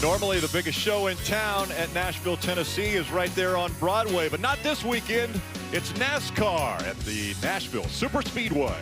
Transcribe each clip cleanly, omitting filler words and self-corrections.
Normally the biggest show in town at Nashville, Tennessee is right there on Broadway, but not this weekend. It's NASCAR at the Nashville Superspeedway.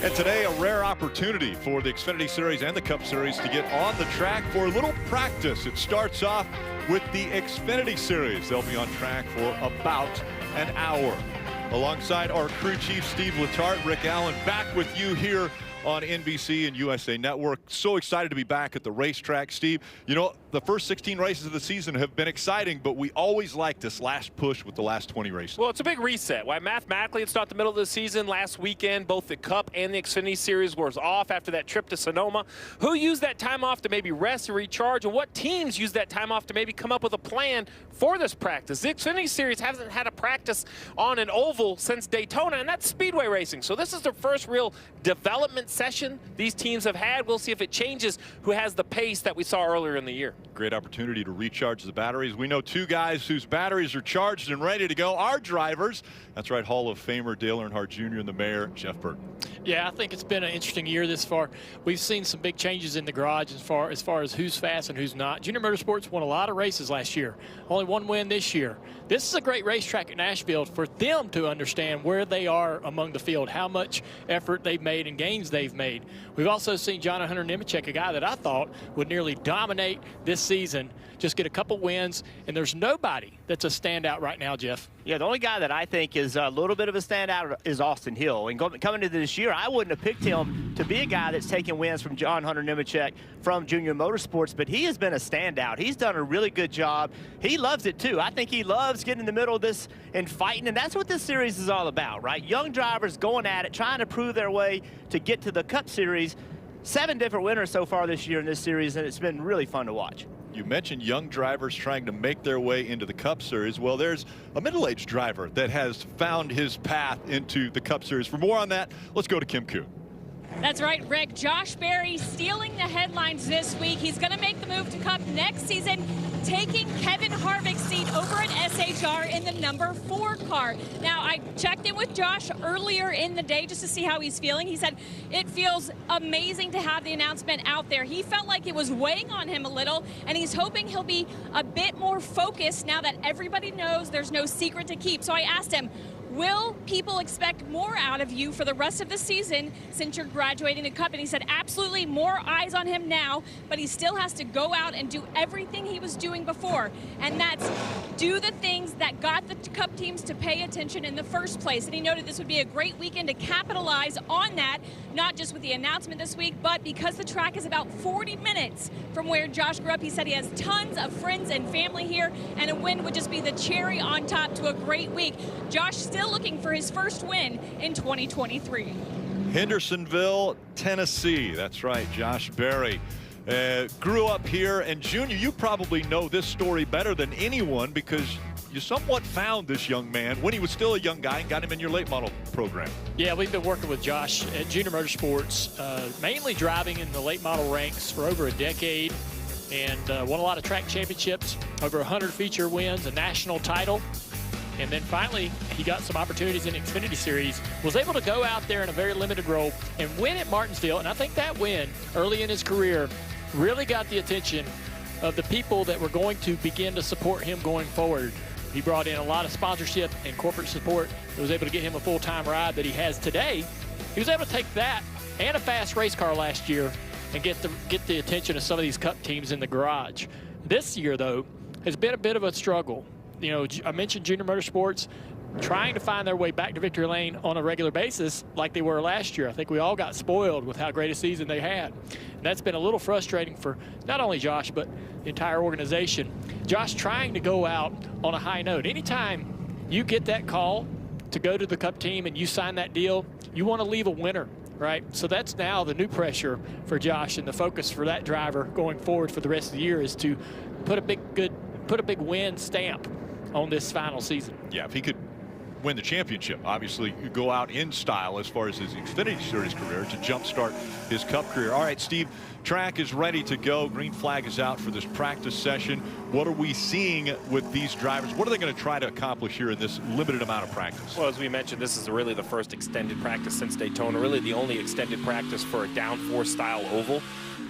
And today, a rare opportunity for the Xfinity Series and the Cup Series to get on the track for a little practice. It starts off with the Xfinity Series. They'll be on track for about an hour. Alongside our crew chief, Steve Letarte, Rick Allen, back with you here on NBC and USA Network. So excited to be back at the racetrack, Steve. You know, the first 16 races of the season have been exciting, but we always like this last push with the last 20 races. Well, it's a big reset. Why, mathematically, it's not the middle of the season. Last weekend, both the Cup and the Xfinity Series was off after that trip to Sonoma. Who used that time off to maybe rest and recharge, and what teams used that time off to maybe come up with a plan for this practice? The Xfinity Series hasn't had a practice on an oval since Daytona, and that's speedway racing. So this is the first real development session these teams have had. We'll see if it changes who has the pace that we saw earlier in the year. Great opportunity to recharge the batteries. We know two guys whose batteries are charged and ready to go. Our drivers, that's right, Hall of Famer Dale Earnhardt Jr. and the mayor, Jeff Burton. Yeah, I think it's been an interesting year this far. We've seen some big changes in the garage as far as who's fast and who's not. Junior Motorsports won a lot of races last year. Only one win this year. This is a great racetrack at Nashville for them to understand where they are among the field, how much effort they've made and gains they've made. We've also seen John Hunter Nemechek, a guy that I thought would nearly dominate this season, just get a couple wins, and there's nobody that's a standout right now, Jeff. Yeah, the only guy that I think is a little bit of a standout is Austin Hill. And coming into this year, I wouldn't have picked him to be a guy that's taking wins from John Hunter Nemechek from Junior Motorsports, but he has been a standout. He's done a really good job. He loves it, too. I think he loves getting in the middle of this and fighting, and that's what this series is all about, right? Young drivers going at it, trying to prove their way to get to the Cup Series. 7 different winners so far this year in this series, and it's been really fun to watch. You mentioned young drivers trying to make their way into the Cup Series. Well, there's a middle-aged driver that has found his path into the Cup Series. For more on that, let's go to Kim Kuhn. That's right, Rick. Josh Berry stealing the headlines this week. He's going to make the move to Cup next season, taking Kevin Harvick's seat over at SHR in the number 4 car. Now, I checked in with Josh earlier in the day just to see how he's feeling. He said it feels amazing to have the announcement out there. He felt like it was weighing on him a little, and he's hoping he'll be a bit more focused now that everybody knows there's no secret to keep. So I asked him, will people expect more out of you for the rest of the season since you're graduating the Cup? And he said absolutely, more eyes on him now, but he still has to go out and do everything he was doing before. And that's do the things that got the Cup teams to pay attention in the first place. And he noted this would be a great weekend to capitalize on that, not just with the announcement this week, but because the track is about 40 minutes from where Josh grew up. He said he has tons of friends and family here, and a win would just be the cherry on top to a great week. Josh still looking for his first win in 2023. Hendersonville, Tennessee. That's right, Josh Berry. Grew up here, and Junior, you probably know this story better than anyone because you somewhat found this young man when he was still a young guy and got him in your late model program. Yeah, we've been working with Josh at Junior Motorsports, mainly driving in the late model ranks for over a decade, and won a lot of track championships, over 100 feature wins, a national title. And then finally, he got some opportunities in the Xfinity Series, was able to go out there in a very limited role and win at Martinsville. And I think that win early in his career really got the attention of the people that were going to begin to support him going forward. He brought in a lot of sponsorship and corporate support that was able to get him a full-time ride that he has today. He was able to take that and a fast race car last year and get the attention of some of these Cup teams in the garage. This year, though, has been a bit of a struggle. You know, I mentioned Junior Motorsports trying to find their way back to victory lane on a regular basis like they were last year. I think we all got spoiled with how great a season they had. And that's been a little frustrating for not only Josh, but the entire organization. Josh trying to go out on a high note. Anytime you get that call to go to the Cup team and you sign that deal, you want to leave a winner, right? So that's now the new pressure for Josh, and the focus for that driver going forward for the rest of the year is to put a big win stamp on this final season. Yeah, if he could win the championship, obviously you go out in style as far as his Xfinity Series career to jumpstart his Cup career. All right, Steve, track is ready to go. Green flag is out for this practice session. What are we seeing with these drivers? What are they going to try to accomplish here in this limited amount of practice? Well, as we mentioned, this is really the first extended practice since Daytona, really the only extended practice for a downforce style oval.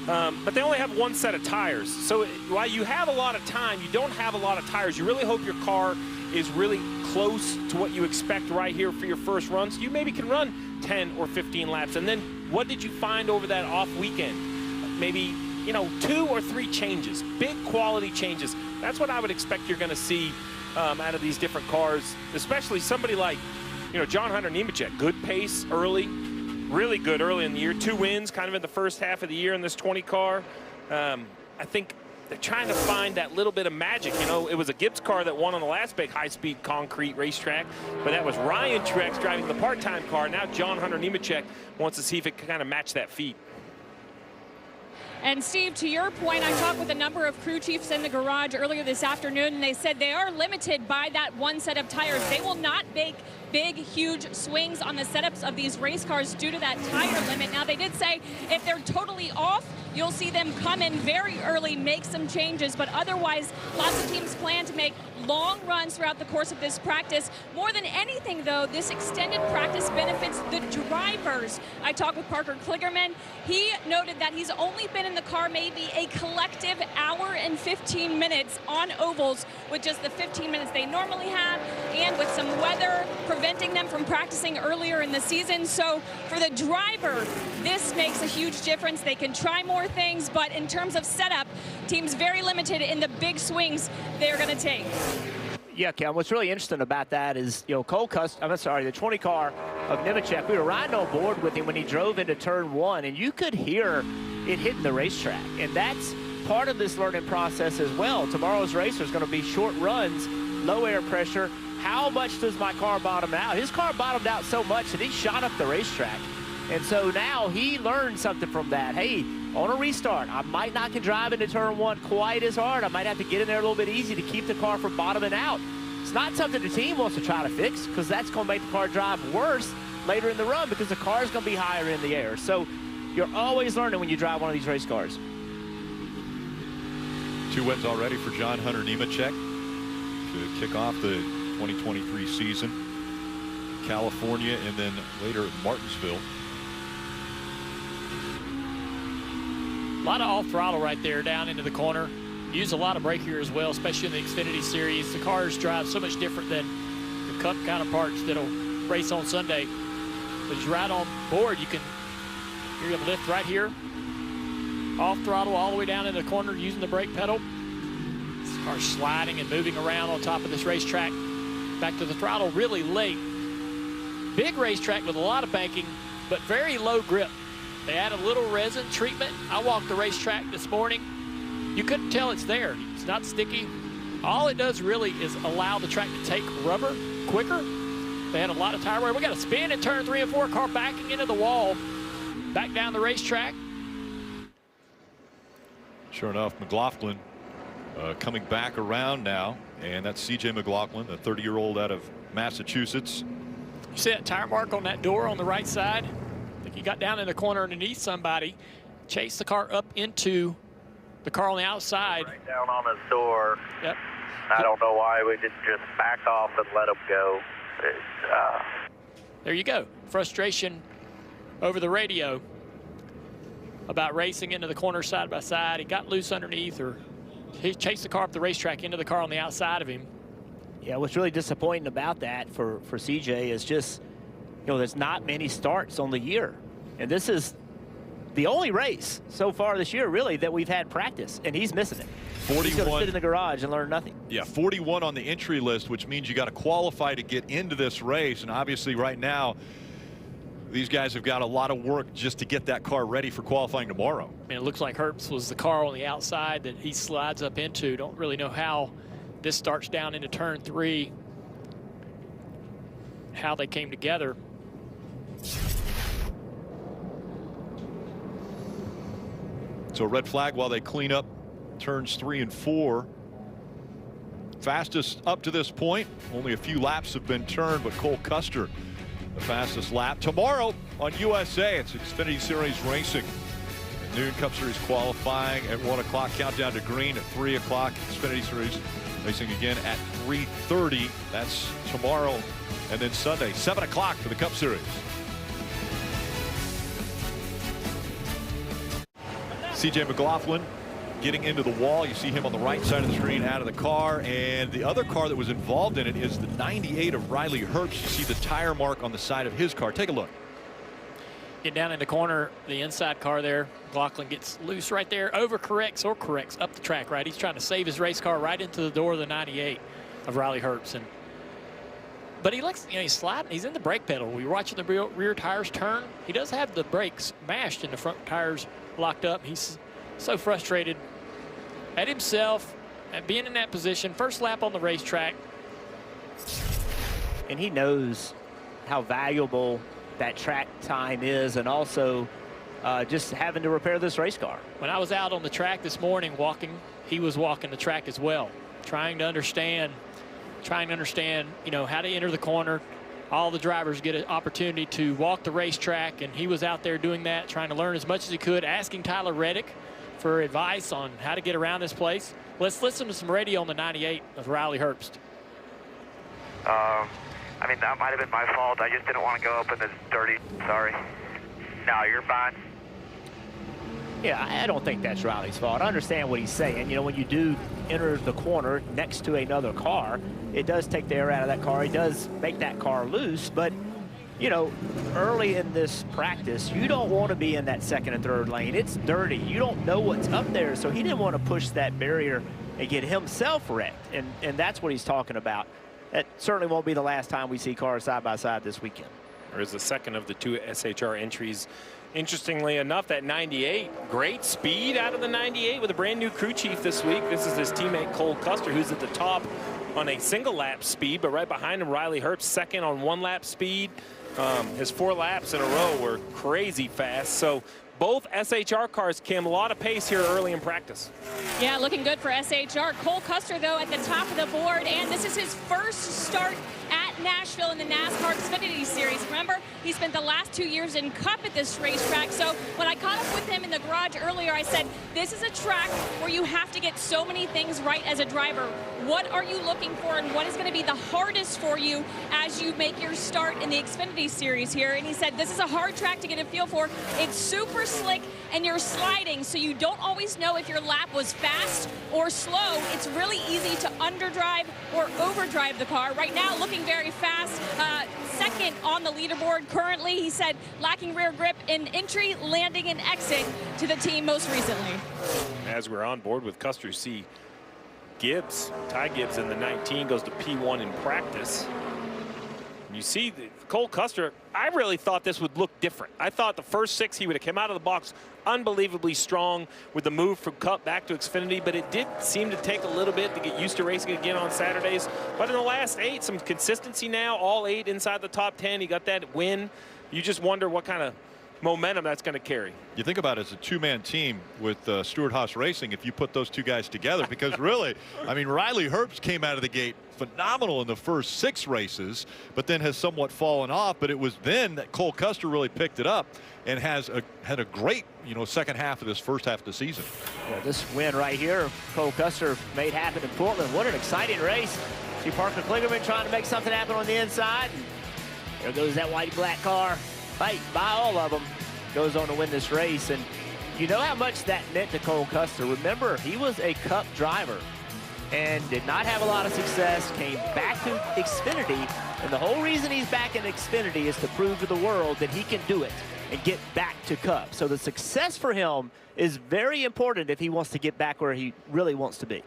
But they only have one set of tires. So while you have a lot of time, you don't have a lot of tires. You really hope your car is really close to what you expect right here for your first run. So you maybe can run 10 or 15 laps. And then what did you find over that off weekend? Maybe, 2 or 3 changes, big quality changes. That's what I would expect you're going to see out of these different cars, especially somebody like, John Hunter Nemechek. Good pace early. Really good early in the year. 2 wins kind of in the first half of the year in this 20 car. I think they're trying to find that little bit of magic. It was a Gibbs car that won on the last big high-speed concrete racetrack, but that was Ryan Truex driving the part-time car. Now John Hunter Nemechek wants to see if it can kind of match that feat. And Steve, to your point, I talked with a number of crew chiefs in the garage earlier this afternoon, and they said they are limited by that one set of tires. They will not make big, huge swings on the setups of these race cars due to that tire limit. Now, they did say if they're totally off, you'll see them come in very early, make some changes, but otherwise, lots of teams plan to make long runs throughout the course of this practice. More than anything, though, this extended practice benefits the drivers. I talked with Parker Kligerman. He noted that he's only been in the car maybe a collective hour and 15 minutes on ovals with just the 15 minutes they normally have, and with some weather preventing them from practicing earlier in the season. So for the driver, this makes a huge difference. They can try more things, but in terms of setup, teams very limited in the big swings they're going to take. Yeah, Ken, what's really interesting about that is, the 20 car of Nemechek, we were riding on board with him when he drove into turn 1, and you could hear it hitting the racetrack. And that's part of this learning process as well. Tomorrow's race is going to be short runs, low air pressure. How much does my car bottom out? His car bottomed out so much that he shot up the racetrack. And so now he learned something from that. Hey, on a restart, I might not can drive into turn 1 quite as hard. I might have to get in there a little bit easy to keep the car from bottoming out. It's not something the team wants to try to fix, because that's going to make the car drive worse later in the run, because the car is going to be higher in the air. So you're always learning when you drive one of these race cars. 2 wins already for John Hunter Nemechek to kick off the 2023 season. California and then later at Martinsville. A lot of off throttle right there down into the corner. Use a lot of brake here as well, especially in the Xfinity Series. The cars drive so much different than the Cup counterparts that'll race on Sunday. But as you ride on board, you're going to lift right here. Off throttle all the way down in the corner using the brake pedal. This car's sliding and moving around on top of this racetrack. Back to the throttle really late. Big racetrack with a lot of banking, but very low grip. They add a little resin treatment. I walked the racetrack this morning. You couldn't tell it's there. It's not sticky. All it does really is allow the track to take rubber quicker. They had a lot of tire wear. We got a spin in turn 3 and 4, car backing into the wall. Back down the racetrack. Sure enough, McLaughlin coming back around now. And that's C.J. McLaughlin, the 30-year-old out of Massachusetts. You see that tire mark on that door on the right side? I think he got down in the corner underneath somebody, chased the car up into the car on the outside. Right down on his door. Yep. I don't know why we didn't just back off and let him go. There you go. Frustration over the radio about racing into the corner side by side. He got loose underneath, or he chased the car up the racetrack into the car on the outside of him. Yeah, what's really disappointing about that for CJ is just, there's not many starts on the year. And this is the only race so far this year, really, that we've had practice, and he's missing it. 41. He's going to sit in the garage and learn nothing. Yeah, 41 on the entry list, which means you got to qualify to get into this race. And obviously right now, these guys have got a lot of work just to get that car ready for qualifying tomorrow. And it looks like Herbst was the car on the outside that he slides up into. Don't really know how this starts down into turn 3, how they came together. So red flag while they clean up turns 3 and 4. Fastest up to this point. Only a few laps have been turned, but Cole Custer, the fastest lap. Tomorrow on USA, it's Xfinity Series racing. At noon, Cup Series qualifying at 1 o'clock. Countdown to green at 3 o'clock. Xfinity Series racing again at 3:30. That's tomorrow. And then Sunday, 7 o'clock for the Cup Series. CJ McLaughlin getting into the wall. You see him on the right side of the screen out of the car, and the other car that was involved in it is the 98 of Riley Herbst. You see the tire mark on the side of his car. Take a look. Get down in the corner, the inside car there. McLaughlin gets loose right there, overcorrects or corrects up the track, right? He's trying to save his race car right into the door of the 98 of Riley Herbst. But he looks, you know, he's sliding. He's in the brake pedal. We're watching the rear tires turn. He does have the brakes mashed and the front tires locked up. He's so frustrated at himself at being in that position. First lap on the racetrack. And he knows how valuable that track time is, and also just having to repair this race car. When I was out on the track this morning walking, he was walking the track as well, trying to understand, you know, how to enter the corner. All the drivers get an opportunity to walk the racetrack, and he was out there doing that, trying to learn as much as he could, asking Tyler Reddick for advice on how to get around this place. Let's listen to some radio on the 98 of Riley Herbst. I mean, that might have been my fault. I just didn't want to go up in this dirty. Sorry. No, you're fine. Yeah, I don't think that's Riley's fault. I understand what he's saying. You know, when you do enter the corner next to another car, it does take the air out of that car. It does make that car loose. But, you know, early in this practice, you don't want to be in that second and third lane. It's dirty. You don't know what's up there. So he didn't want to push that barrier and get himself wrecked. And that's what he's talking about. That certainly won't be the last time we see cars side by side this weekend. There is the second of the 2 SHR entries. Interestingly enough, that 98, great speed out of the 98 with a brand new crew chief this week. This is his teammate Cole Custer, who's at the top on a single lap speed, but right behind him, Riley Herbst, second on 1 lap speed. His 4 laps in a row were crazy fast. So both SHR cars, Kim, a lot of pace here early in practice. Yeah, looking good for SHR. Cole Custer, though, at the top of the board, and this is his first start at Nashville in the NASCAR Xfinity Series. Remember, he spent the last 2 years in Cup at this racetrack. So when I caught up with him in the garage earlier, I said, this is a track where you have to get so many things right as a driver. What are you looking for, and what is going to be the hardest for you as you make your start in the Xfinity Series here? And he said, this is a hard track to get a feel for. It's super slick, and you're sliding, so you don't always know if your lap was fast or slow. It's really easy to underdrive or overdrive the car. Right now, looking very fast. Second on the leaderboard currently. He said lacking rear grip in entry, landing, and exit to the team most recently. As we're on board with Custer, see Gibbs, Ty Gibbs in the 19 goes to P1 in practice. You see Cole Custer, I really thought this would look different. I thought the first 6 he would have come out of the box unbelievably strong with the move from Cup back to Xfinity, but it did seem to take a little bit to get used to racing again on Saturdays. But in the last 8, some consistency now, all 8 inside the top 10. He got that win. You just wonder what kind of momentum that's going to carry. You think about it as a 2-man team with Stewart Haas Racing if you put those 2 guys together, because really, I mean, Riley Herbst came out of the gate phenomenal in the first 6 races, but then has somewhat fallen off. But it was then that Cole Custer really picked it up and had a great, you know, second half of this first half of the season. Well, this win right here, Cole Custer made happen in Portland. What an exciting race. See Parker Kligerman trying to make something happen on the inside. There goes that white and black car. Fight by all of them. Goes on to win this race. And you know how much that meant to Cole Custer. Remember, he was a Cup driver and did not have a lot of success, came back to Xfinity, and the whole reason he's back in Xfinity is to prove to the world that he can do it and get back to Cup. So the success for him is very important if he wants to get back where he really wants to be.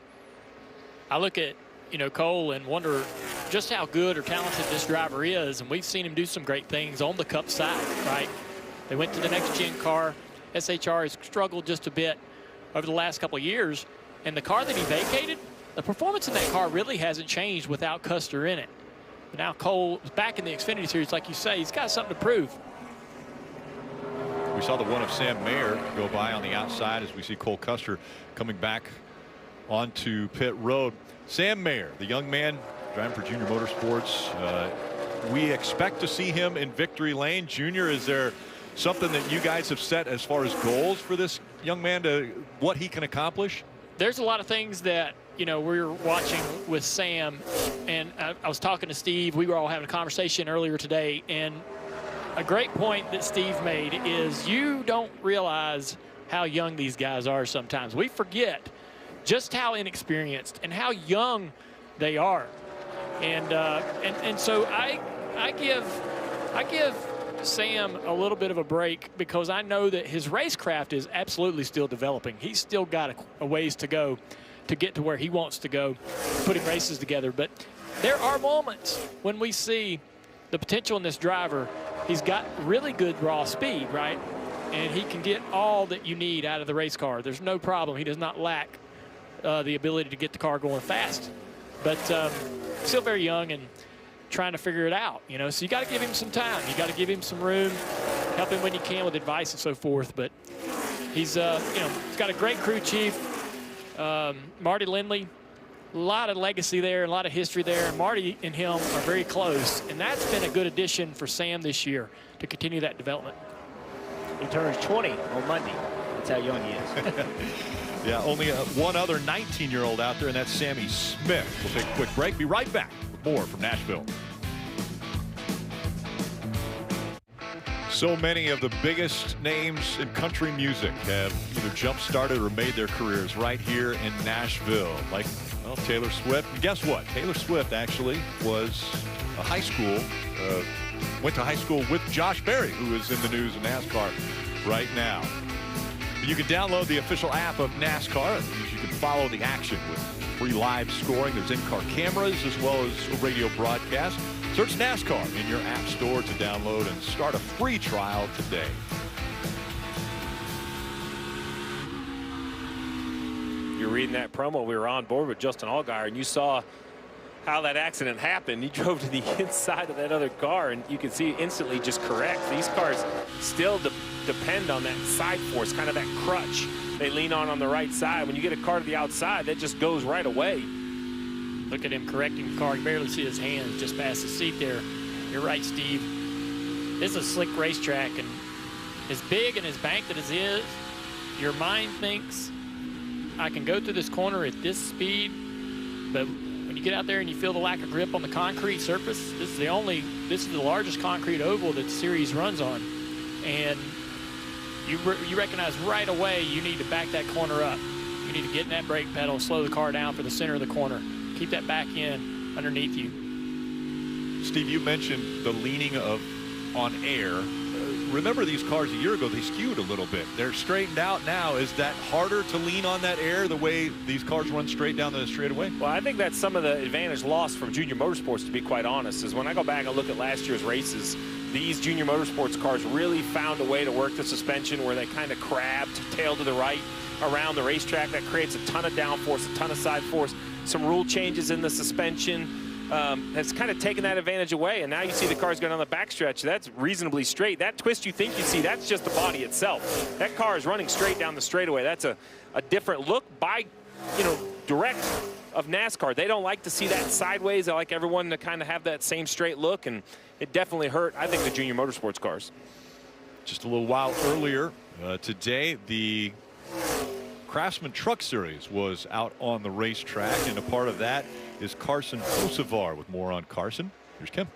I look at, you know, Cole and wonder just how good or talented this driver is, and we've seen him do some great things on the Cup side, right? They went to the next gen car. SHR has struggled just a bit over the last couple of years, and the car that he vacated, the performance in that car really hasn't changed without Custer in it. But now Cole is back in the Xfinity Series, like you say. He's got something to prove. We saw the one of Sam Mayer go by on the outside as we see Cole Custer coming back onto pit road. Sam Mayer, the young man driving for Junior Motorsports. We expect to see him in victory lane. Junior, is there something that you guys have set as far as goals for this young man, to what he can accomplish? There's a lot of things that, you know, we're watching with Sam, and I was talking to Steve. We were all having a conversation earlier today, and a great point that Steve made is you don't realize how young these guys are sometimes. We forget just how inexperienced and how young they are. And so I give Sam a little bit of a break, because I know that his racecraft is absolutely still developing. He's still got a ways to go to get to where he wants to go, putting races together. But there are moments when we see the potential in this driver. He's got really good raw speed, right? And he can get all that you need out of the race car. There's no problem. He does not lack the ability to get the car going fast. But still very young and trying to figure it out, you know. So you got to give him some time. You got to give him some room, help him when you can with advice and so forth. But he's, you know, he's got a great crew chief, Marty Lindley. A lot of legacy there, a lot of history there. And Marty and him are very close, and that's been a good addition for Sam this year to continue that development. He turns 20 on Monday. That's how young he is. Yeah, only one other 19-year-old out there, and that's Sammy Smith. We'll take a quick break. Be right back with more from Nashville. So many of the biggest names in country music have either jump-started or made their careers right here in Nashville, like, well, Taylor Swift. And guess what? Taylor Swift actually was a high school, went to high school with Josh Berry, who is in the news of NASCAR right now. You can download the official app of NASCAR. You can follow the action with free live scoring. There's in-car cameras as well as a radio broadcast. Search NASCAR in your app store to download and start a free trial today. You're reading that promo. We were on board with Justin Allgaier, and you saw how that accident happened. He drove to the inside of that other car, and you can see instantly just correct. These cars still depend on that side force, kind of that crutch they lean on the right side. When you get a car to the outside, that just goes right away. Look at him correcting the car. You barely see his hands just past the seat there. You're right, Steve. This is a slick racetrack, and as big and as banked as it is, your mind thinks, I can go through this corner at this speed, but when you get out there and you feel the lack of grip on the concrete surface, this is the largest concrete oval that the series runs on, and you recognize right away you need to back that corner up. You need to get in that brake pedal, slow the car down for the center of the corner, keep that back in underneath you. Steve, you mentioned the leaning on air. Remember these cars a year ago, they skewed a little bit. They're straightened out now. Is that harder to lean on that air the way these cars run straight down the straightaway? Well, I think that's some of the advantage lost from Junior Motorsports, to be quite honest, is when I go back and look at last year's races, these Junior Motorsports cars really found a way to work the suspension where they kind of crabbed tail to the right around the racetrack. That creates a ton of downforce, a ton of side force, some rule changes in the suspension. Has kind of taken that advantage away, and now you see the cars going on the backstretch. That's reasonably straight. That twist you think you see, that's just the body itself. That car is running straight down the straightaway. That's a different look by, you know, direct of NASCAR. They don't like to see that sideways. They like everyone to kind of have that same straight look, and it definitely hurt, I think, the Junior Motorsports cars. Just a little while earlier today, the Craftsman Truck Series was out on the racetrack, and a part of that is Carson Hocevar. With more on Carson, here's Kim.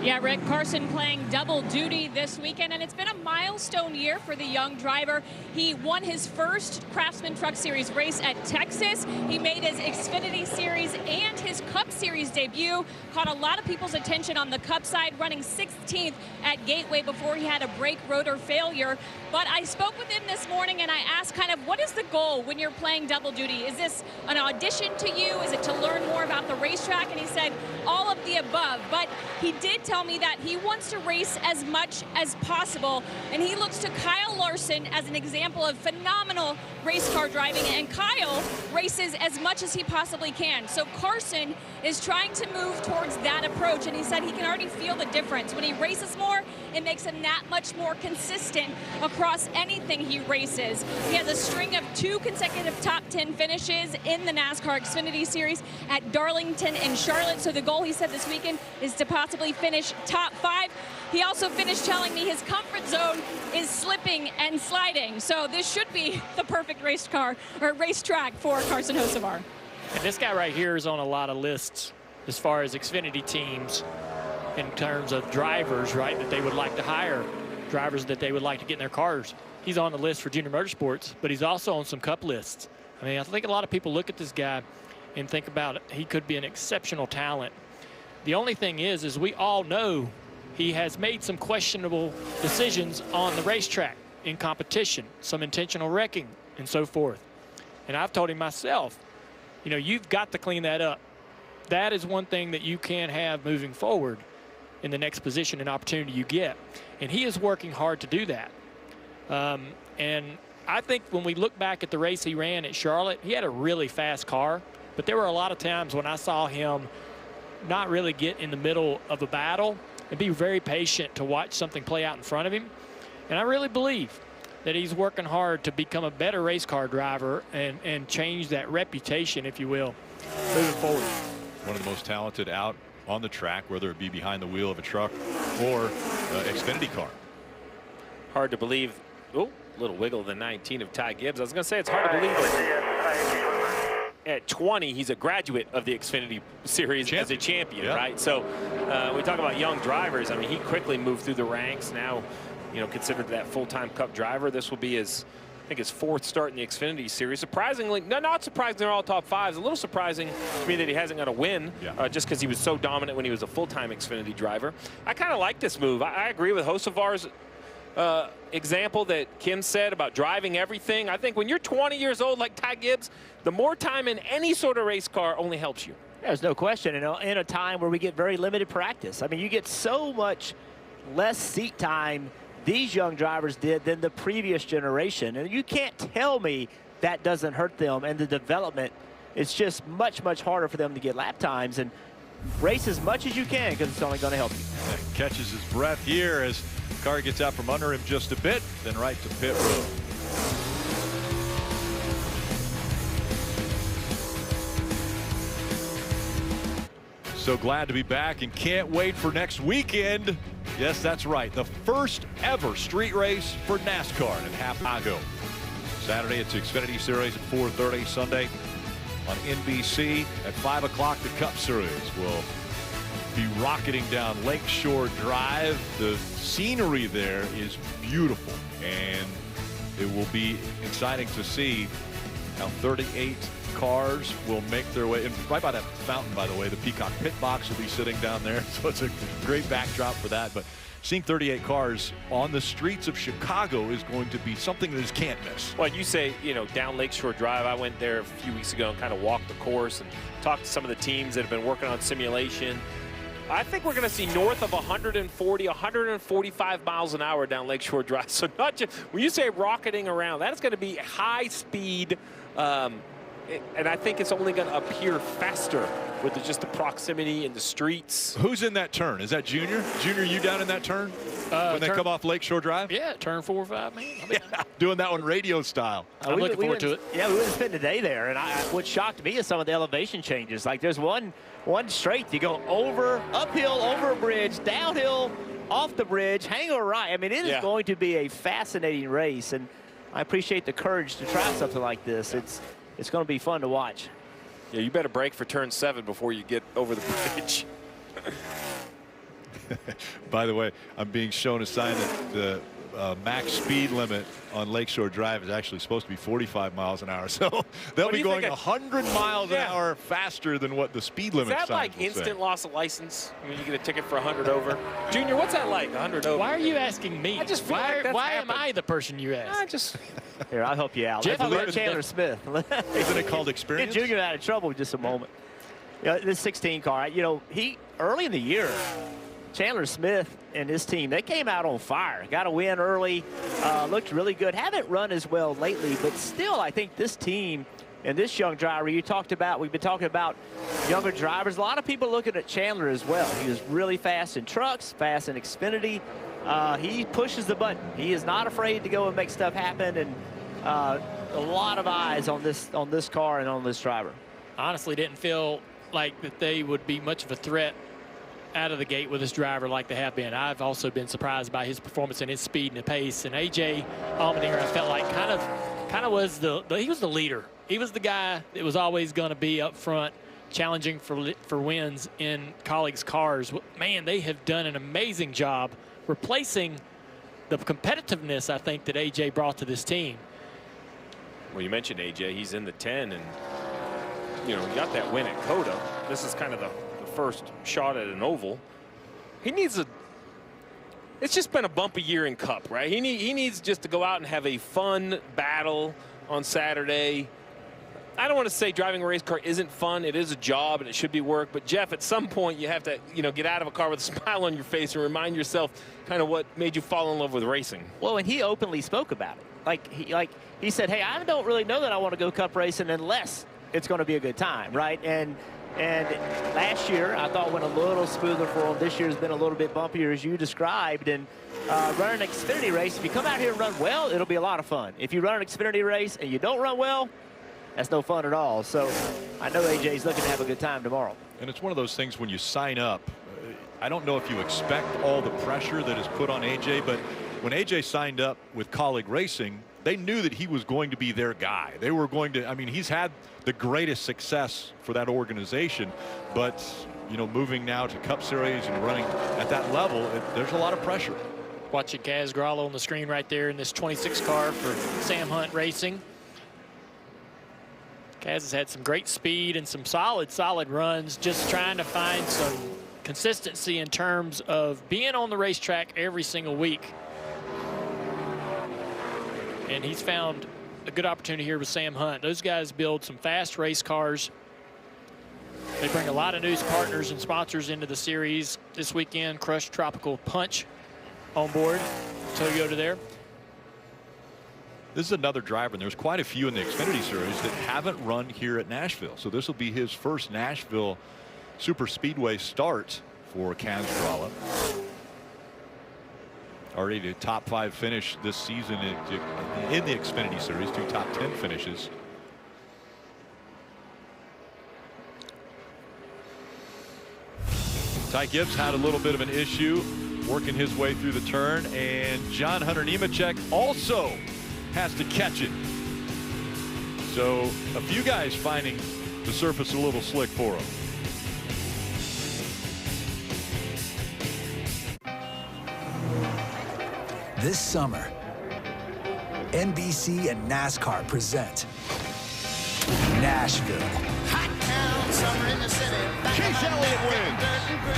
Yeah, Rick, Carson playing double duty this weekend, and it's been a milestone year for the young driver. He won his first Craftsman Truck Series race at Texas. He made his Xfinity Series and his Cup Series debut. Caught a lot of people's attention on the Cup side, running 16th at Gateway before he had a brake rotor failure. But I spoke with him this morning, and I asked kind of, what is the goal when you're playing double duty? Is this an audition to you? Is it to learn more about the racetrack? And he said, all of the above. But he did tell me that he wants to race as much as possible, and he looks to Kyle Larson as an example of phenomenal race car driving, and Kyle races as much as he possibly can. So Carson is trying to move towards that approach, and he said he can already feel the difference. When he races more, it makes him that much more consistent across anything he races. He has a string of 2 consecutive top 10 finishes in the NASCAR Xfinity Series at Darlington and Charlotte. So the goal, he said this weekend, is to possibly finish top 5. He also finished telling me his comfort zone is slipping and sliding. So this should be the perfect race car or racetrack for Carson Hocevar. And this guy right here is on a lot of lists as far as Xfinity teams in terms of drivers, right, that they would like to hire, drivers that they would like to get in their cars. He's on the list for Junior Motorsports, but he's also on some Cup lists. I mean, I think a lot of people look at this guy and think about it. He could be an exceptional talent. The only thing is we all know he has made some questionable decisions on the racetrack in competition, some intentional wrecking and so forth. And I've told him myself, you know, you've got to clean that up. That is one thing that you can have moving forward in the next position and opportunity you get. And he is working hard to do that. And I think when we look back at the race he ran at Charlotte, he had a really fast car. But there were a lot of times when I saw him not really get in the middle of a battle and be very patient to watch something play out in front of him. And I really believe that he's working hard to become a better race car driver and change that reputation, if you will, moving forward. One of the most talented out on the track, whether it be behind the wheel of a truck or Xfinity car. Hard to believe. Oh, little wiggle of the 19 of Ty Gibbs. I was going to say it's hard to believe that at 20 he's a graduate of the Xfinity Series as a champion, right? So we talk about young drivers. I mean, he quickly moved through the ranks. Now, you know, considered that full-time Cup driver. This will be his, I think, his 4th start in the Xfinity Series. Surprisingly, no, not surprising, they're all top 5s. A little surprising to me that he hasn't got a win, just because he was so dominant when he was a full-time Xfinity driver. I kind of like this move. I agree with Hocevar's example that Kim said about driving everything. I think when you're 20 years old like Ty Gibbs, the more time in any sort of race car only helps you. There's no question, in a time where we get very limited practice. I mean, you get so much less seat time these young drivers did than the previous generation. And you can't tell me that doesn't hurt them and the development. It's just much, much harder for them to get lap times. And race as much as you can because it's only going to help you. Catches his breath here as the car gets out from under him just a bit, then right to pit road. So glad to be back and can't wait for next weekend. Yes, that's right. The first ever street race for NASCAR in Chicago. Saturday, it's Xfinity Series at 4:30. Sunday on NBC at 5 o'clock. The Cup Series will be rocketing down Lakeshore Drive. The scenery there is beautiful, and it will be exciting to see how 38 cars will make their way, and right by that fountain, by the way, the Peacock Pit Box will be sitting down there, so it's a great backdrop for that. But seeing 38 cars on the streets of Chicago is going to be something that you just can't miss. Well, you say, you know, down Lakeshore Drive. I went there a few weeks ago and kind of walked the course and talked to some of the teams that have been working on simulation. I think we're going to see north of 140, 145 miles an hour down Lakeshore Drive. So not just, when you say rocketing around, that's going to be high speed. And I think it's only going to appear faster with just the proximity in the streets. Who's in that turn? Is that Junior? Junior, you down in that turn? When they come off Lakeshore Drive? Yeah, turn 4 or 5, man. Doing that one radio style. I'm looking forward to it. Yeah, we wouldn't spend the day there. And what shocked me is some of the elevation changes. Like there's one straight. You go uphill, over a bridge, downhill, off the bridge, hang a right. I mean, it is going to be a fascinating race. And I appreciate the courage to try something like this. It's going to be fun to watch. Yeah, you better brake for turn 7 before you get over the bridge. By the way, I'm being shown a sign that the max speed limit on Lakeshore Drive is actually supposed to be 45 miles an hour. So they'll be going 100 miles an hour faster than what the speed limit sign is that like instant loss of license? I mean, you get a ticket for 100 over. Junior, what's that like, 100 over? Why are you asking me? I just feel why am I the person you ask? Here, I'll help you out. Jeff, Chandler Smith. Isn't it called experience? Get Junior out of trouble in just a moment. You know, this 16 car, you know, early in the year, Chandler Smith and his team, they came out on fire. Got a win early, looked really good. Haven't run as well lately, but still, I think this team and this young driver we've been talking about younger drivers. A lot of people looking at Chandler as well. He was really fast in trucks, fast in Xfinity. he pushes the button. He is not afraid to go and make stuff happen, and a lot of eyes on this car and on this driver. Honestly, didn't feel like that they would be much of a threat out of the gate with his driver like they have been. I've also been surprised by his performance and his speed and the pace. And A.J. Allmendinger, I felt like kind of was he was the leader. He was the guy that was always going to be up front, challenging for wins in colleagues' cars. Man, they have done an amazing job replacing the competitiveness I think that A.J. brought to this team. Well, you mentioned A.J. He's in the 10, and you know, he got that win at COTA. This is kind of the first shot at an oval. He needs it's just been a bumpy year in Cup, right? He needs just to go out and have a fun battle on Saturday. I don't want to say driving a race car isn't fun. It is a job and it should be work. But Jeff, at some point you have to, you know, get out of a car with a smile on your face and remind yourself kind of what made you fall in love with racing. Well, and he openly spoke about it. He said, hey, I don't really know that I want to go Cup racing unless it's going to be a good time, right? And last year, I thought went a little smoother for him. This year has been a little bit bumpier, as you described. And running an Xfinity race, if you come out here and run well, it'll be a lot of fun. If you run an Xfinity race and you don't run well, that's no fun at all. So I know AJ's looking to have a good time tomorrow. And it's one of those things when you sign up, I don't know if you expect all the pressure that is put on AJ, but when AJ signed up with Colleague Racing, they knew that he was going to be their guy. They were going to, I mean, he's had the greatest success for that organization, but, you know, moving now to Cup Series and running at that level, there's a lot of pressure. Watching Kaz Gralla on the screen right there in this 26 car for Sam Hunt Racing. Kaz has had some great speed and some solid runs, just trying to find some consistency in terms of being on the racetrack every single week. And he's found a good opportunity here with Sam Hunt. Those guys build some fast race cars. They bring a lot of news partners and sponsors into the series this weekend. Crush Tropical Punch on board Toyota there. This is another driver, and there's quite a few in the Xfinity Series that haven't run here at Nashville. So this will be his first Nashville Super Speedway start for Kaz Gralla. Already a top 5 finish this season in the Xfinity Series, 2 top 10 finishes. Ty Gibbs had a little bit of an issue working his way through the turn, and John Hunter Nemechek also has to catch it. So a few guys finding the surface a little slick for him. This summer, NBC and NASCAR present Nashville. Hot town, summer in the city. Chase Elliott wins.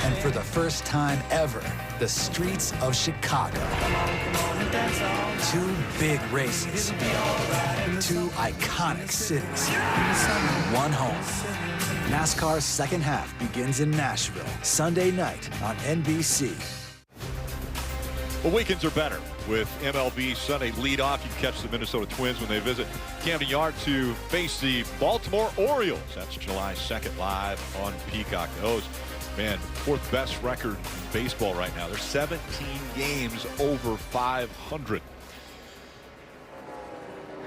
And for the first time ever, the streets of Chicago. 2 big races. 2 iconic cities. 1 home. NASCAR's second half begins in Nashville, Sunday night on NBC. Well, weekends are better with MLB Sunday leadoff. You can catch the Minnesota Twins when they visit Camden Yards to face the Baltimore Orioles. That's July 2nd live on Peacock. Those, man, 4th best record in baseball right now. They're 17 games over 500.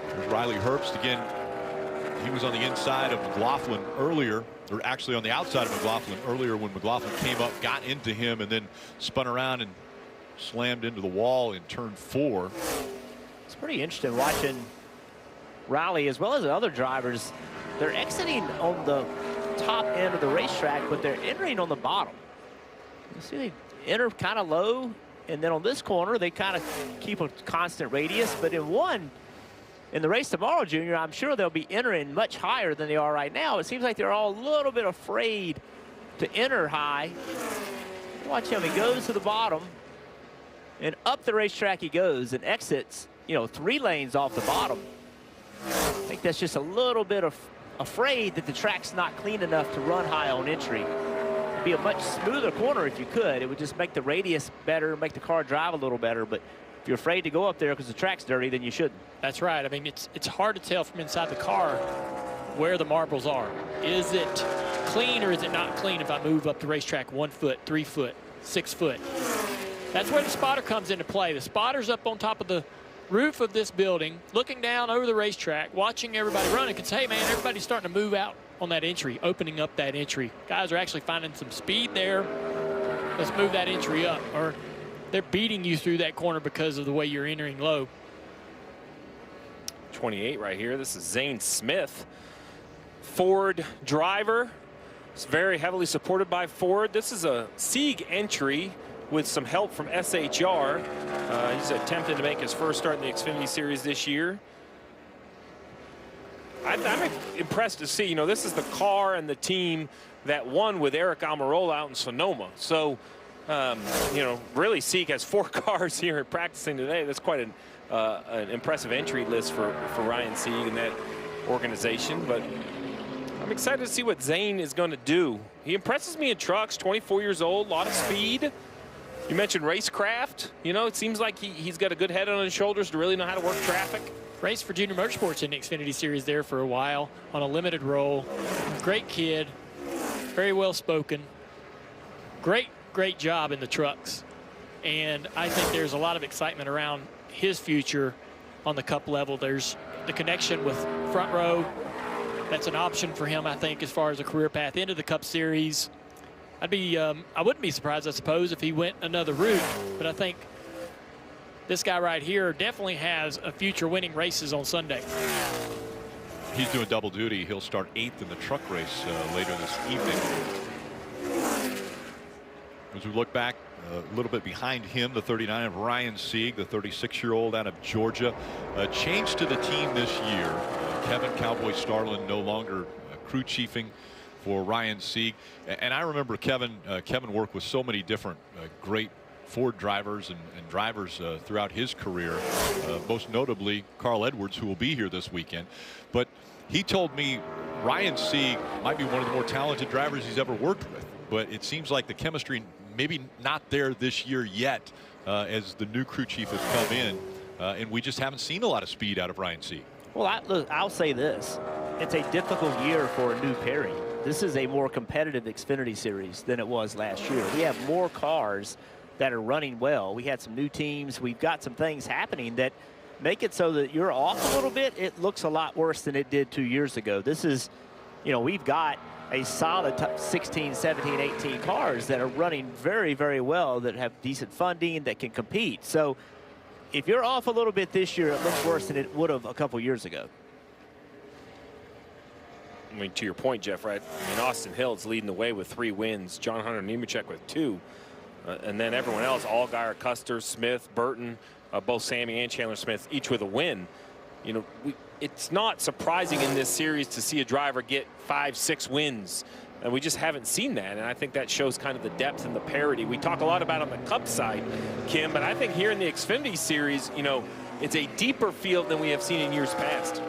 There's Riley Herbst again. He was on the inside of McLaughlin earlier, or actually on the outside of McLaughlin earlier when McLaughlin came up, got into him, and then spun around and slammed into the wall in turn 4. It's pretty interesting watching Riley as well as the other drivers. They're exiting on the top end of the racetrack, but they're entering on the bottom. You see they enter kind of low, and then on this corner they kind of keep a constant radius. But in the race tomorrow, Junior, I'm sure they'll be entering much higher than they are right now. It seems like they're all a little bit afraid to enter high. Watch him, he goes to the bottom. And up the racetrack he goes and exits, 3 lanes off the bottom. I think that's just a little bit of afraid that the track's not clean enough to run high on entry. It'd be a much smoother corner if you could. It would just make the radius better, make the car drive a little better. But if you're afraid to go up there because the track's dirty, then you shouldn't. That's right. I mean, it's hard to tell from inside the car where the marbles are. Is it clean or is it not clean if I move up the racetrack 1 foot, 3 foot, 6 foot? That's where the spotter comes into play. The spotter's up on top of the roof of this building, looking down over the racetrack, watching everybody run, and can say, hey, man, everybody's starting to move out on that entry, opening up that entry. Guys are actually finding some speed there. Let's move that entry up. Or they're beating you through that corner because of the way you're entering low. 28 right here. This is Zane Smith, Ford driver. It's very heavily supported by Ford. This is a Sieg entry with some help from SHR. He's attempting to make his first start in the Xfinity Series this year. I'm impressed to see, you know, this is the car and the team that won with Eric Almirola out in Sonoma. So, you know, really Sieg has 4 cars here practicing today. That's quite an impressive entry list for Ryan Sieg and that organization. But I'm excited to see what Zane is going to do. He impresses me in trucks, 24 years old, a lot of speed. You mentioned racecraft. You know, it seems like he's got a good head on his shoulders to really know how to work traffic. Raced for Junior Motorsports in the Xfinity Series there for a while on a limited role. Great kid, very well spoken. Great job in the trucks. And I think there's a lot of excitement around his future on the Cup level. There's the connection with Front Row. That's an option for him, I think, as far as a career path into the Cup Series. I wouldn't be surprised, I suppose, if he went another route, but I think this guy right here definitely has a future winning races on Sunday. He's doing double duty. He'll start 8th in the truck race later this evening. As we look back a little bit behind him, the 39 of Ryan Sieg, the 36-year-old out of Georgia. Change to the team this year. Kevin Cowboy Starlin no longer crew chiefing for Ryan Sieg. And I remember Kevin worked with so many different great Ford drivers and drivers throughout his career, most notably Carl Edwards, who will be here this weekend. But he told me Ryan Sieg might be one of the more talented drivers he's ever worked with, but it seems like the chemistry maybe not there this year yet as the new crew chief has come in, and we just haven't seen a lot of speed out of Ryan Sieg. Well, look, I'll say this. It's a difficult year for a new pairing. This is a more competitive Xfinity Series than it was last year. We have more cars that are running well. We had some new teams. We've got some things happening that make it so that you're off a little bit. It looks a lot worse than it did 2 years ago. This is, you know, we've got a solid 16, 17, 18 cars that are running very, very well, that have decent funding, that can compete. So if you're off a little bit this year, it looks worse than it would have a couple years ago. I mean, to your point, Jeff, right? I mean, Austin Hill's leading the way with 3 wins. John Hunter Nemechek with 2. And then everyone else, Allgaier, Custer, Smith, Burton, both Sammy and Chandler Smith, each with a win. You know, it's not surprising in this series to see a driver get 5, 6 wins. And we just haven't seen that. And I think that shows kind of the depth and the parity. We talk a lot about on the Cup side, Kim, but I think here in the Xfinity Series, you know, it's a deeper field than we have seen in years past.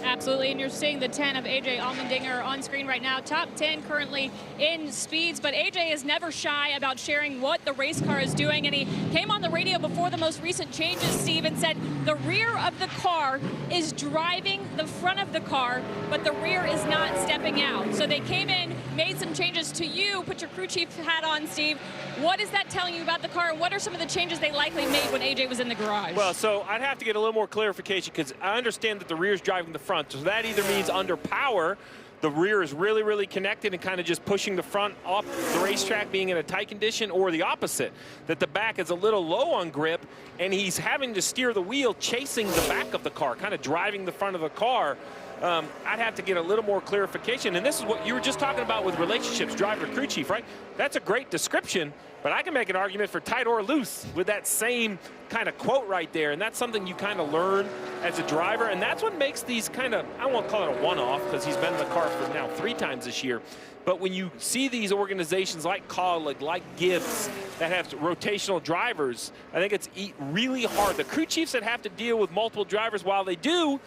Absolutely, and you're seeing the 10 of A.J. Allmendinger on screen right now. Top 10 currently in speeds, but A.J. is never shy about sharing what the race car is doing, and he came on the radio before the most recent changes, Steve, and said the rear of the car is driving the front of the car, but the rear is not stepping out. So they came in, made some changes to you, put your crew chief hat on, Steve. What is that telling you about the car, and what are some of the changes they likely made when A.J. was in the garage? Well, so I'd have to get a little more clarification, because I understand that the rear is driving the front. So that either means under power, the rear is really, really connected and kind of just pushing the front off the racetrack, being in a tight condition, or the opposite, that the back is a little low on grip and he's having to steer the wheel chasing the back of the car, kind of driving the front of the car. I'd have to get a little more clarification. And this is what you were just talking about with relationships, driver to crew chief, right? That's a great description, but I can make an argument for tight or loose with that same kind of quote right there. And that's something you kind of learn as a driver. And that's what makes these kind of, I won't call it a one-off because he's been in the car for now 3 times this year. But when you see these organizations like Colleague, like Gibbs, that have rotational drivers, I think it's really hard. The crew chiefs that have to deal with multiple drivers, while they do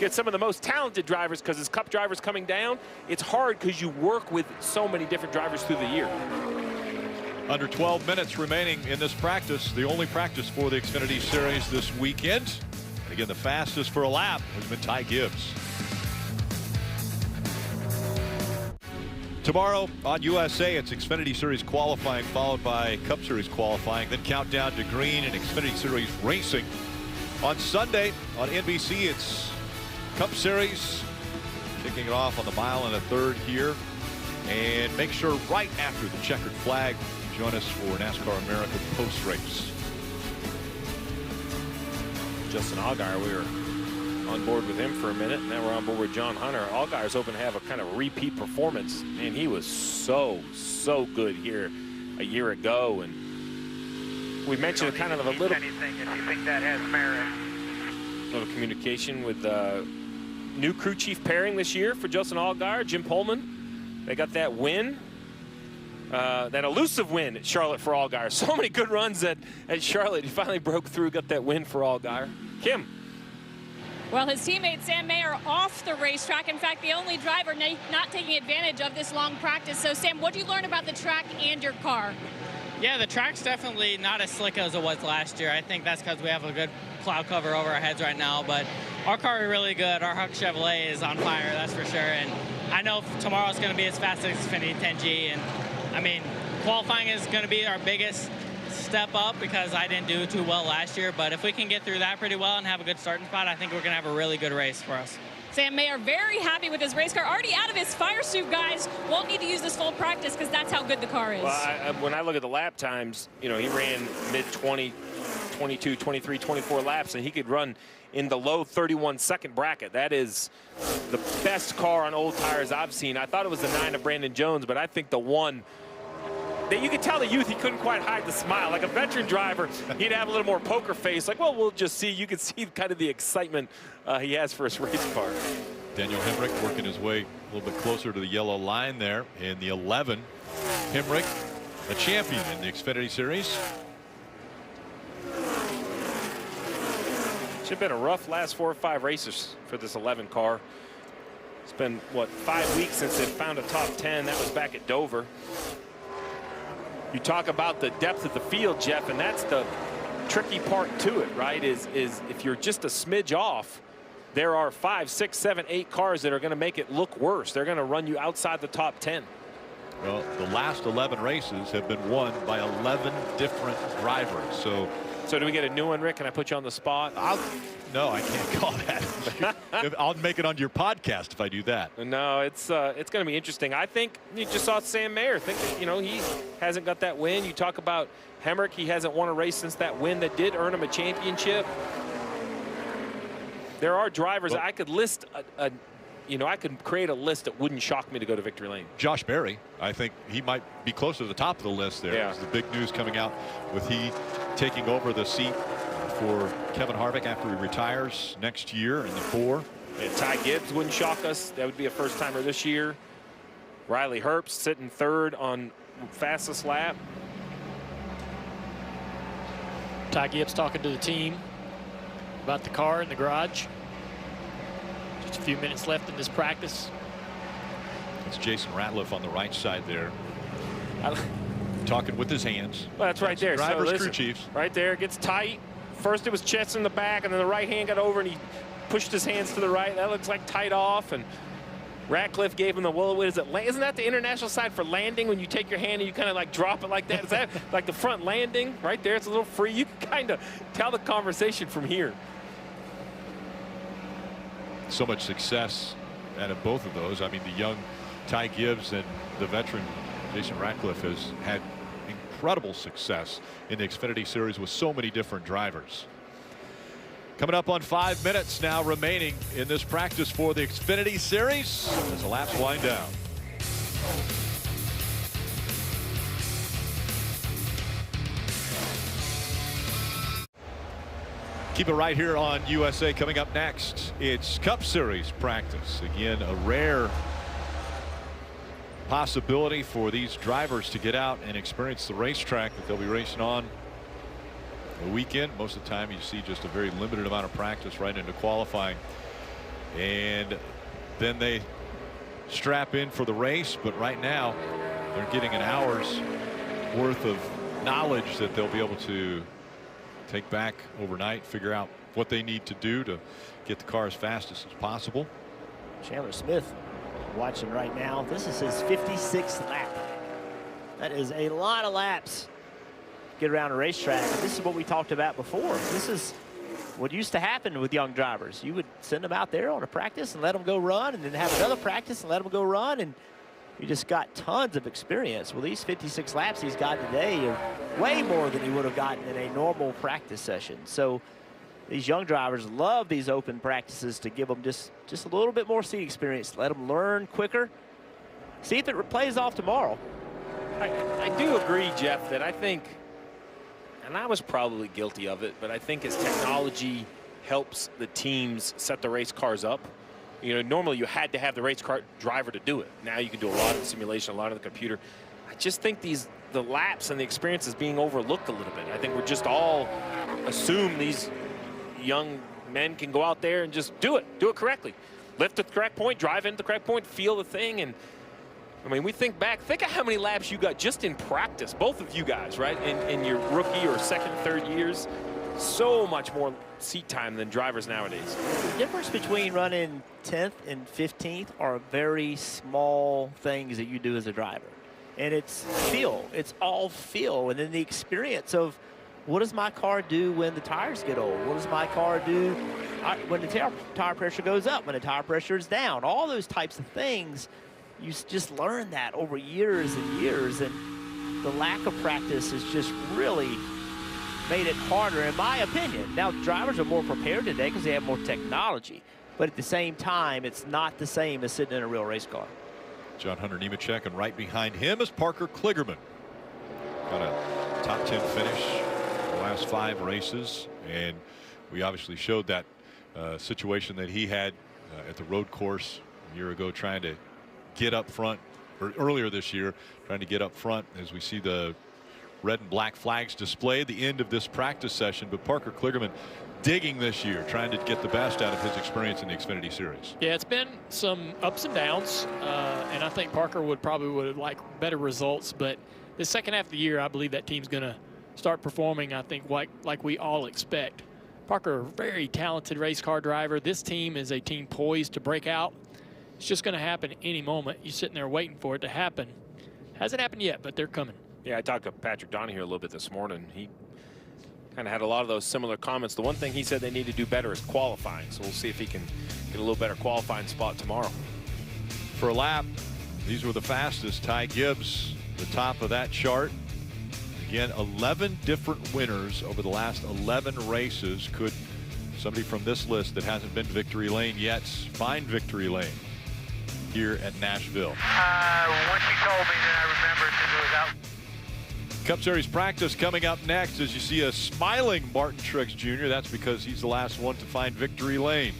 get some of the most talented drivers, because as Cup drivers coming down, it's hard because you work with so many different drivers through the year. Under 12 minutes remaining in this practice, the only practice for the Xfinity Series this weekend. And again, the fastest for a lap has been Ty Gibbs. Tomorrow on USA, it's Xfinity Series qualifying, followed by Cup Series qualifying, then countdown to green and Xfinity Series racing. On Sunday on NBC, it's Cup Series, kicking it off on the mile and a third here. And make sure right after the checkered flag, you join us for NASCAR America post-race. Justin Allgaier, we were on board with him for a minute, and now we're on board with John Hunter. Allgaier's hoping to have a kind of repeat performance, and he was so good here a year ago. And we mentioned kind of a little anything if you think that has merit. Little communication with new crew chief pairing this year for Justin Allgaier, Jim Pullman. They got that win, that elusive win at Charlotte for Allgaier. So many good runs at Charlotte. He finally broke through, got that win for Allgaier. Kim. Well, his teammate Sam Mayer off the racetrack. In fact, the only driver not taking advantage of this long practice. So, Sam, what did you learn about the track and your car? Yeah, the track's definitely not as slick as it was last year. I think that's because we have a good cloud cover over our heads right now. But our car is really good. Our Huck Chevrolet is on fire, that's for sure. And I know tomorrow's going to be as fast as Xfinity 10G. And, I mean, qualifying is going to be our biggest step up because I didn't do too well last year. But if we can get through that pretty well and have a good starting spot, I think we're going to have a really good race for us. Sam Mayer very happy with his race car. Already out of his fire suit, guys. Won't need to use this full practice because that's how good the car is. Well, when I look at the lap times, you know, he ran mid-20, 22, 23, 24 laps, and he could run in the low 31-second bracket. That is the best car on old tires I've seen. I thought it was the 9 of Brandon Jones, but I think the 1 that you could tell the youth, he couldn't quite hide the smile. Like a veteran driver, he'd have a little more poker face. Like, well, we'll just see. You can see kind of the excitement he has for his race car. Daniel Hemrick working his way a little bit closer to the yellow line there in the 11. Hemrick, a champion in the Xfinity Series. Should have been a rough last 4 or 5 races for this 11 car. It's been, what, 5 weeks since they found a top 10. That was back at Dover. You talk about the depth of the field, Jeff, and that's the tricky part to it, right? Is if you're just a smidge off, there are 5, 6, 7, 8 cars that are going to make it look worse. They're going to run you outside the top 10. Well, the last 11 races have been won by 11 different drivers. So do we get a new one, Rick? Can I put you on the spot? No, I can't call that. I'll make it on your podcast if I do that. No, it's going to be interesting. I think you just saw Sam Mayer. Think that, you know, he hasn't got that win. You talk about Hemrick. He hasn't won a race since that win that did earn him a championship. There are drivers I could list you know, I could create a list that wouldn't shock me to go to victory lane. Josh Berry, I think he might be close to the top of the list there. Yeah. It's the big news coming out with he taking over the seat for Kevin Harvick after he retires next year in the 4. And Ty Gibbs wouldn't shock us. That would be a first-timer this year. Riley Herbst sitting 3rd on fastest lap. Ty Gibbs talking to the team about the car in the garage. Just a few minutes left in this practice. It's Jason Ratliff on the right side there. Talking with his hands. Well, that's right there. Drivers, so listen, crew chiefs. Right there, it gets tight. First it was chest in the back, and then the right hand got over, and he pushed his hands to the right. That looks like tight off, and Ratcliffe gave him the, well, what is it? Isn't that the international side for landing when you take your hand and you kind of like drop it like that? Is that like the front landing? Right there, it's a little free. You can kind of tell the conversation from here. So much success out of both of those. I mean, the young Ty Gibbs and the veteran Jason Ratcliffe has had incredible success in the Xfinity Series with so many different drivers. Coming up on 5 minutes now remaining in this practice for the Xfinity Series as the laps wind down. Keep it right here on USA. Coming up next, it's Cup Series practice. Again, a rare possibility for these drivers to get out and experience the racetrack that they'll be racing on the weekend. Most of the time you see just a very limited amount of practice right into qualifying, and then they strap in for the race. But right now they're getting an hour's worth of knowledge that they'll be able to take back overnight, figure out what they need to do to get the car as fast as possible. Chandler Smith watching right now. This is his 56th lap. That is a lot of laps. Get around a racetrack. This is what we talked about before. This is what used to happen with young drivers. You would send them out there on a practice and let them go run, and then have another practice and let them go run, and you just got tons of experience. Well, these 56 laps he's got today are way more than he would have gotten in a normal practice session. So these young drivers love these open practices to give them just a little bit more seat experience, let them learn quicker. See if it plays off tomorrow. I do agree, Jeff, that I think, and I was probably guilty of it, but I think as technology helps the teams set the race cars up, you know, normally you had to have the race car driver to do it. Now you can do a lot of the simulation, a lot of the computer. I just think the laps and the experience is being overlooked a little bit. I think we're just all assume these young men can go out there and just do it correctly. Lift at the correct point, drive into the correct point, feel the thing. And I mean, we think back, think of how many laps you got just in practice, both of you guys, right? In your rookie or second, third years. So much more seat time than drivers nowadays. The difference between running 10th and 15th are very small things that you do as a driver. And it's feel. It's all feel. And then the experience of, what does my car do when the tires get old? What does my car do when the tire pressure goes up, when the tire pressure is down? All those types of things, you just learn that over years and years. And the lack of practice has just really made it harder, in my opinion. Now, drivers are more prepared today because they have more technology. But at the same time, it's not the same as sitting in a real race car. John Hunter Nemechek, and right behind him is Parker Kligerman. Got a top 10 finish the last 5 races, and we obviously showed that situation that he had at the road course a year ago, trying to get up front, or earlier this year, trying to get up front, as we see the red and black flags displayed, the end of this practice session. But Parker Kligerman digging this year, trying to get the best out of his experience in the Xfinity Series. Yeah, it's been some ups and downs, and I think Parker would like better results. But the second half of the year, I believe that team's going to start performing, I think, like we all expect. Parker, a very talented race car driver. This team is a team poised to break out. It's just going to happen any moment. You're sitting there waiting for it to happen. Hasn't happened yet, but they're coming. Yeah, I talked to Patrick Donahue a little bit this morning. He kind of had a lot of those similar comments. The one thing he said they need to do better is qualifying. So we'll see if he can get a little better qualifying spot tomorrow. For a lap, these were the fastest. Ty Gibbs, the top of that chart. Again, 11 different winners over the last 11 races. Could somebody from this list that hasn't been to victory lane yet find victory lane here at Nashville? When you told me, then I remembered because it was out. Cup Series practice coming up next as you see a smiling Martin Truex Jr. That's because he's the last one to find victory lane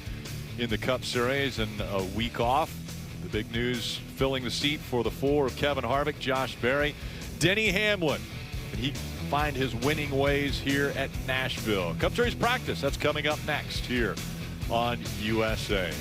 in the Cup Series, and a week off. The big news filling the seat for the 4 of Kevin Harvick, Josh Berry, Denny Hamlin. Can he find his winning ways here at Nashville? Cup Series practice, that's coming up next here on USA.